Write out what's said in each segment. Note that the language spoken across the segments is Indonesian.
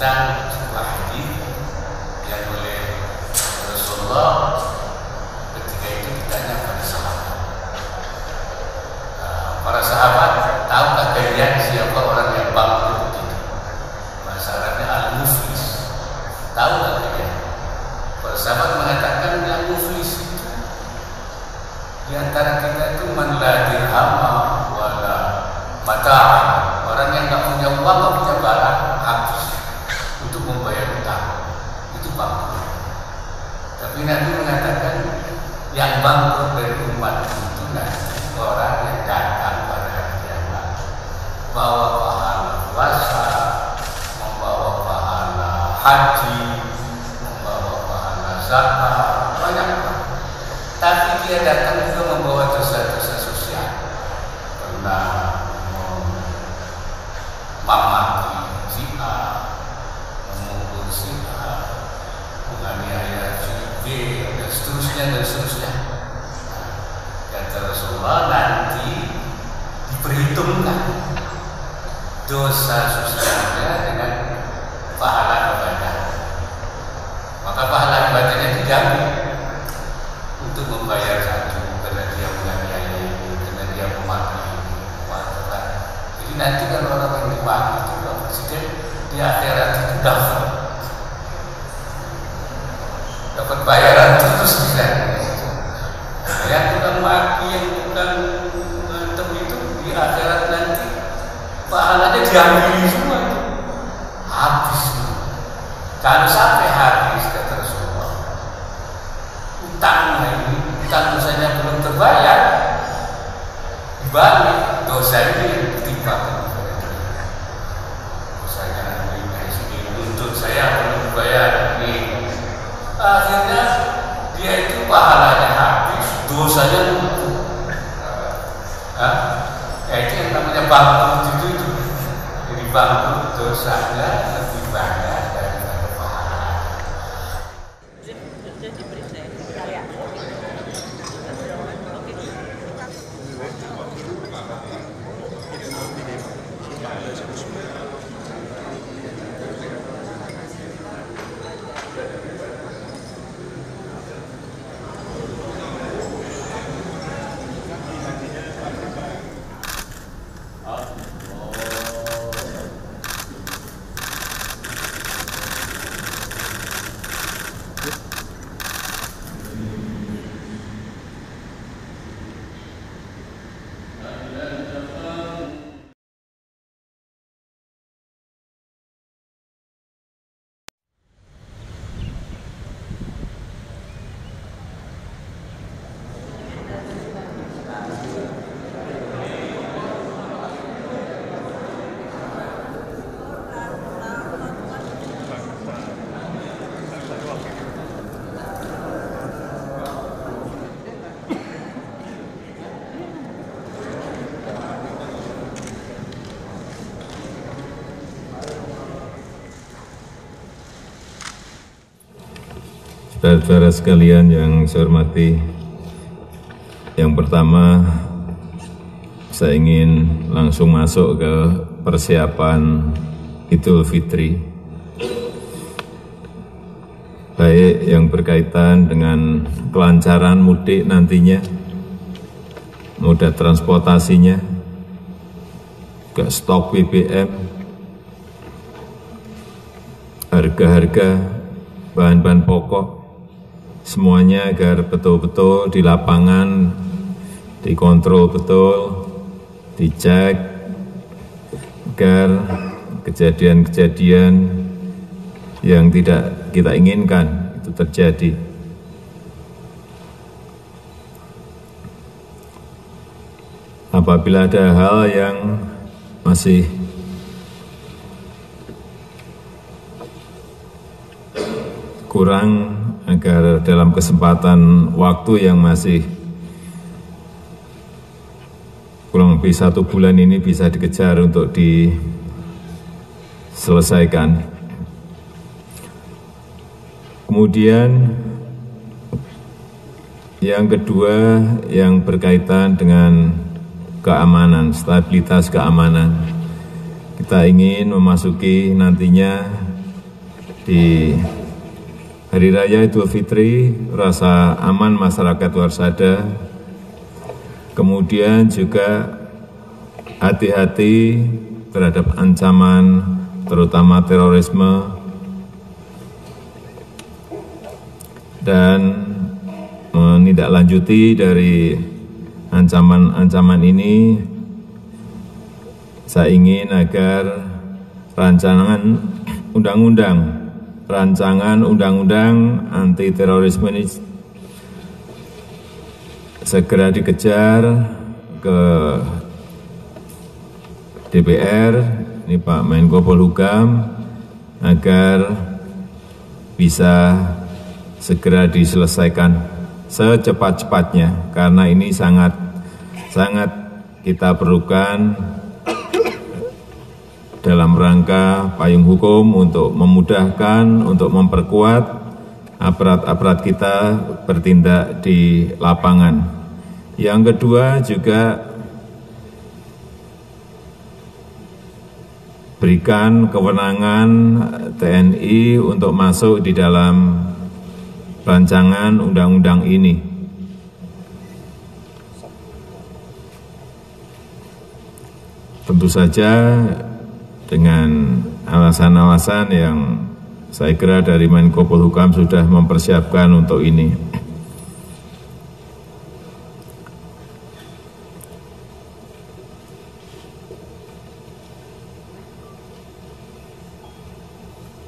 tentang sebuah hadis yang oleh Rasulullah ketika itu ditanya pada sahabat. Para sahabat, tahukah kalian siapa orang yang bangkrut itu? Bahasa Arabnya al-muflis. Tahu nggak kalian? Para sahabat mengatakan al-muflis itu di antara kita itu man la dirham wala mata', orang yang nggak punya uang, nggak punya barang, habis untuk membayar utang, itu bangkrut. Tapi Nabi mengatakan yang bangkrut dari umat itu nanti orang yang datang pada hari kiamat bawa pahala puasa, membawa pahala haji, membawa pahala zakat, banyak. Tapi dia datang juga membawa dosa-dosa sosial, pernah memaki si A, memukul si A, menganiaya si B, dan seterusnya dan seterusnya. Kata Rasulullah, nanti diperhitungkan dosa sosialnya dengan pahala ibadah. Maka pahala ibadahnya dijamin untuk membayar satu karena dia menganiaya ini, karena dia memaki ini. Jadi nanti kalau orang yang dimaki itu Pak Presiden di akhirat itu dapat bayaran terus bisa. Yang tukang maki, yang tukang ngantem itu di akhirat nanti pahalanya diambil semua itu. Habis. Kalau sampai habis, kata Rasulullah, utangnya ini, utang dosanya belum terbayar, dibalik dosa ini yang ditimpakan kepada dia. Dosanya ini untuk saya belum dibayar ini. Akhirnya dia itu pahalanya habis, dosanya numpuk. Itu yang namanya bangkrut itu. Jadi bangkrut dosanya lebih banyak daripada pahala. Saudara-saudara sekalian yang saya hormati, yang pertama saya ingin langsung masuk ke persiapan Idul Fitri, baik yang berkaitan dengan kelancaran mudik nantinya, moda transportasinya, juga stok BBM, harga-harga bahan-bahan pokok, semuanya agar betul-betul di lapangan dikontrol betul, dicek agar kejadian-kejadian yang tidak kita inginkan itu terjadi. Apabila ada hal yang masih kurang, agar dalam kesempatan waktu yang masih kurang lebih 1 bulan ini bisa dikejar untuk diselesaikan. Kemudian yang kedua yang berkaitan dengan keamanan, stabilitas keamanan. Kita ingin memasuki nantinya di Hari Raya Idul Fitri, rasa aman masyarakat waspada, kemudian juga hati-hati terhadap ancaman terutama terorisme, dan menindaklanjuti dari ancaman-ancaman ini, saya ingin agar rancangan undang-undang anti terorisme ini segera dikejar ke DPR, ini Pak Menko Polhukam, agar bisa segera diselesaikan secepat-cepatnya, karena ini sangat kita perlukan dalam rangka payung hukum untuk memudahkan, untuk memperkuat aparat-aparat kita bertindak di lapangan. Yang kedua juga berikan kewenangan TNI untuk masuk di dalam rancangan undang-undang ini. Tentu saja dengan alasan-alasan yang saya kira dari Menko Polhukam sudah mempersiapkan untuk ini.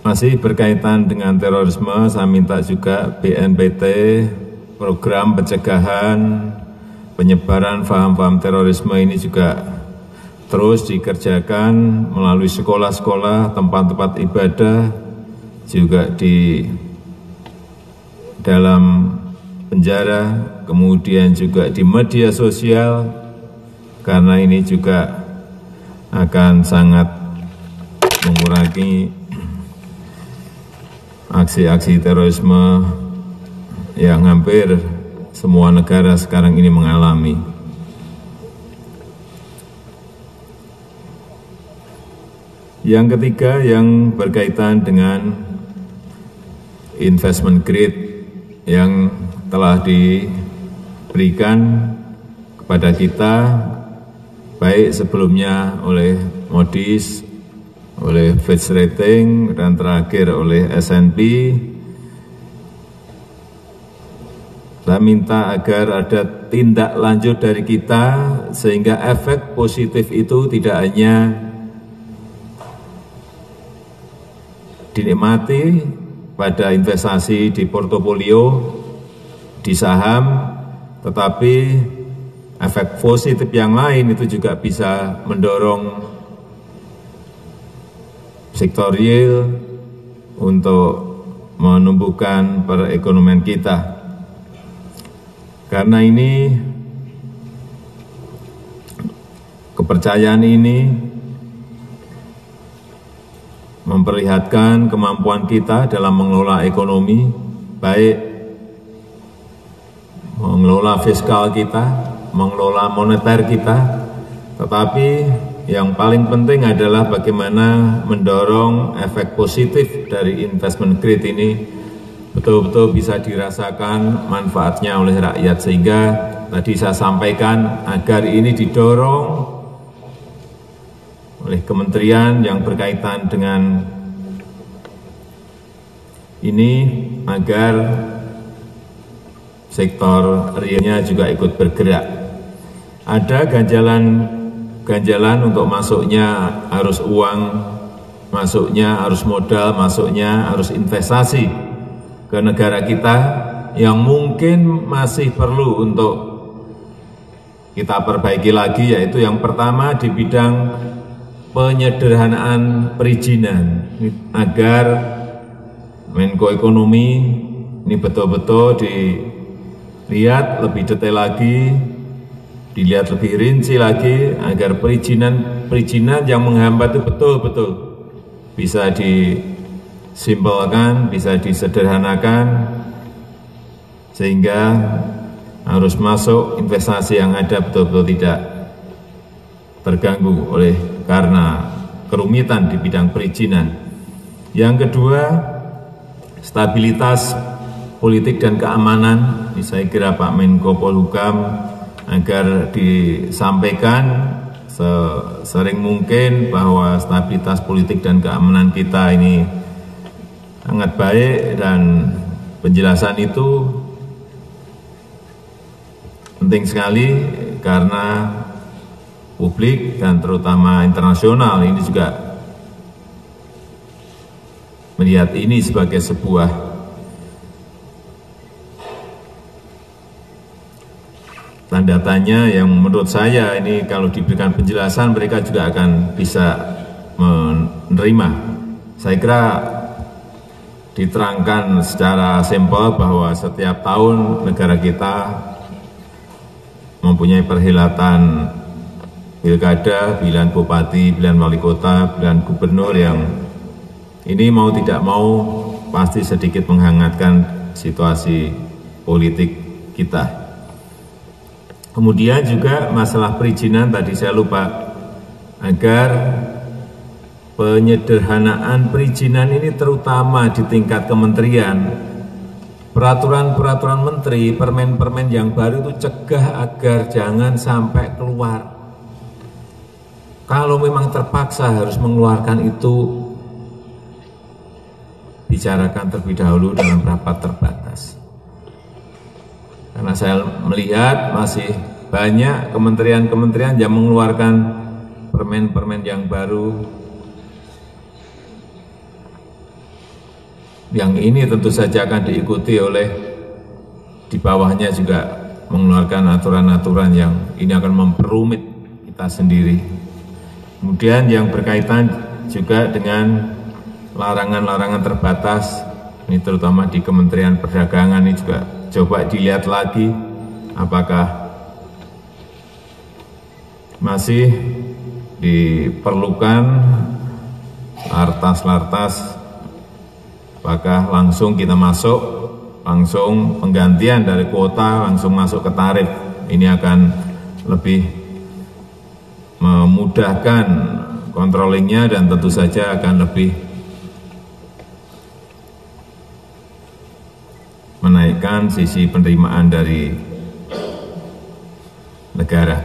Masih berkaitan dengan terorisme, saya minta juga BNPT, program pencegahan penyebaran paham-paham terorisme ini juga terus dikerjakan melalui sekolah-sekolah, tempat-tempat ibadah, juga di dalam penjara, kemudian juga di media sosial, karena ini juga akan sangat mengurangi aksi-aksi terorisme yang hampir semua negara sekarang ini mengalami. Yang ketiga yang berkaitan dengan investment grade yang telah diberikan kepada kita, baik sebelumnya oleh Moody's, oleh Fitch Rating, dan terakhir oleh S&P. Saya minta agar ada tindak lanjut dari kita sehingga efek positif itu tidak hanya dinikmati pada investasi di portofolio, di saham, tetapi efek positif yang lain itu juga bisa mendorong sektor real untuk menumbuhkan perekonomian kita. Karena ini, kepercayaan ini memperlihatkan kemampuan kita dalam mengelola ekonomi, baik mengelola fiskal kita, mengelola moneter kita, tetapi yang paling penting adalah bagaimana mendorong efek positif dari investment grade ini betul-betul bisa dirasakan manfaatnya oleh rakyat, sehingga tadi saya sampaikan agar ini didorong oleh kementerian yang berkaitan dengan ini agar sektor realnya juga ikut bergerak. Ada ganjalan untuk masuknya arus uang, masuknya arus modal, masuknya arus investasi ke negara kita yang mungkin masih perlu untuk kita perbaiki lagi, yaitu yang pertama di bidang penyederhanaan perizinan, agar Menko Ekonomi ini betul-betul dilihat lebih detail lagi, dilihat lebih rinci lagi, agar perizinan yang menghambat itu betul-betul bisa disimpelkan, bisa disederhanakan, sehingga harus masuk investasi yang ada betul-betul tidak terganggu karena kerumitan di bidang perizinan. Yang kedua, stabilitas politik dan keamanan. Ini saya kira Pak Menko Polhukam agar disampaikan sesering mungkin bahwa stabilitas politik dan keamanan kita ini sangat baik, dan penjelasan itu penting sekali karena publik dan terutama internasional ini juga melihat ini sebagai sebuah tanda tanya yang menurut saya ini kalau diberikan penjelasan mereka juga akan bisa menerima. Saya kira diterangkan secara simpel bahwa setiap tahun negara kita mempunyai perhelatan pilkada, pilihan bupati, pilihan wali kota, pilihan gubernur yang ini mau tidak mau pasti sedikit menghangatkan situasi politik kita. Kemudian juga masalah perizinan tadi saya lupa, agar penyederhanaan perizinan ini terutama di tingkat kementerian, peraturan-peraturan menteri, permen-permen yang baru itu cegah agar jangan sampai keluar. Kalau memang terpaksa harus mengeluarkan itu, bicarakan terlebih dahulu dalam rapat terbatas. Karena saya melihat masih banyak kementerian-kementerian yang mengeluarkan permen-permen yang baru, yang ini tentu saja akan diikuti oleh di bawahnya juga mengeluarkan aturan-aturan yang ini akan memperumit kita sendiri. Kemudian yang berkaitan juga dengan larangan-larangan terbatas, ini terutama di Kementerian Perdagangan ini juga coba dilihat lagi apakah masih diperlukan lartas-lartas, apakah langsung kita masuk, langsung penggantian dari kuota, langsung masuk ke tarif. Ini akan lebih memudahkan controllingnya dan tentu saja akan lebih menaikkan sisi penerimaan dari negara.